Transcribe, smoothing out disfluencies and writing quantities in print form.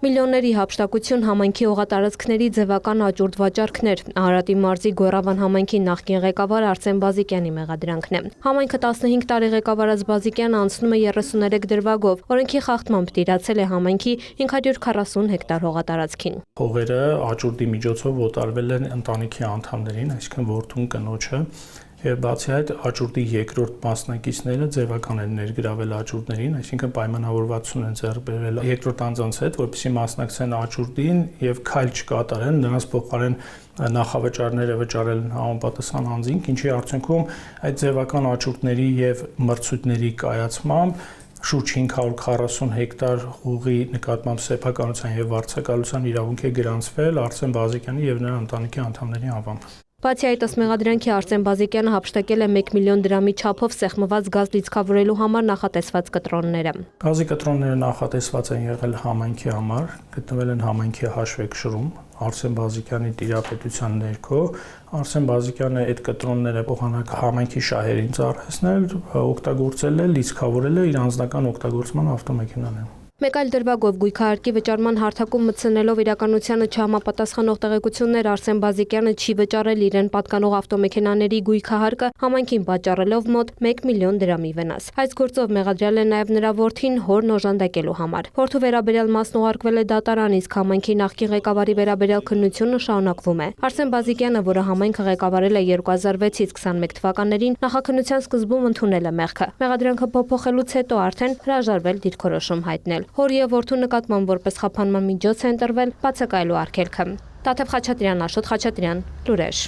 Միլիոնների հափշտակություն համայնքի օղատարածքների ձևական աճուրդ վաճառքներ։ Արարատի մարզի Գոռավան համայնքի նախկին ղեկավար Արսեն Բազիկյանի մեղադրանքն է։ Համայնքը 15 տարի ղեկավարած Բազիկյանը անցնում է 33 դրվագով։ Օրենքի խախտմամբ տիրացել է համայնքի 540 հեկտար հողատարածքին։ Հողերը աճուրդի միջոցով օտարվել են ընտանիքի անդամներին, այսինքն որդուն, կնոջը։ Եվ բացի այդ աճուրդի երկրորդ մասնակիցները ձևական են ներգրավել աճուրդներին, այսինքն պայմանավորվածություն են ձեռք բերել երկրորդ անձանց հետ, որպեսզի մասնակցեն աճուրդին եւ քայլ չկատարեն, նրանց փոխարեն նախավճարները վճարել համապատասխան անձին, ինչի արդյունքում այդ ձևական աճուրդների եւ մրցույթների կայացմամբ շուրջ 540 հեկտար հողի նկատմամբ սեփականության եւ վարձակալության իրավունք է գրանցվել Արսեն Բազիկյանի եւ նրա ընտանիքի անդամների անվամբ։ Բացի այդ, ըստ մեղադրանքի Արսեն Բազիկյանը հափշտակել է 1 միլիոն դրամի չափով սեղմված գազ լիցքավորելու համար նախատեսված կտրոնները։ Գազի կտրոնները նախատեսված են եղել համայնքի համար, գտնվել են համայնքի հաշվեկշռում Արսեն Բազիկյանի տիրապետության ներքո։ Արսեն Բազիկյանը այդ կտրոնները փոխանակ համայնքի շահերին ծառայեցնել, օգտագործել է, լիցքավորել է իր անձնական օգտագործման ավտոմեքենաները։ Մեկ այլ դրվագով գույքահարկի վճարման հարթակում մտցնելով իրականությանը չհամապատասխանող տեղեկություններ Արսեն Բազիկյանը չի վճարել իրեն պատկանող ավտոմեքենաների գույքահարկը համայնքին պատճառելով մոտ 1 միլիոն դրամի վնաս։ Այս գործով մեղադրել է նաև նրա որդին հորն օժանդակելու համար։ Որդու վերաբերյալ մասն ուղարկվել է դատարան, իսկ համայնքի նախկին ղեկավարի վերաբերյալ քննությունը շարունակվում է։ Արսեն Բազիկյանը, որը համայնքը ղեկավարել է 2006-ից 21 թվականներին, նախաքննության սկզբում ընդունել է մեղքը։ Մեղադրանքը փոփոխելուց հետո արդեն հրաժարվել դիրքորոշում հայտնել։ Հոր եւ որդու նկատմամբ որպես խափանման միջոց է ընտրվել բացակայելու արգելքը։ Տաթև Խաչատրյան, Աշոտ Խաչատրյան, Լուրեր։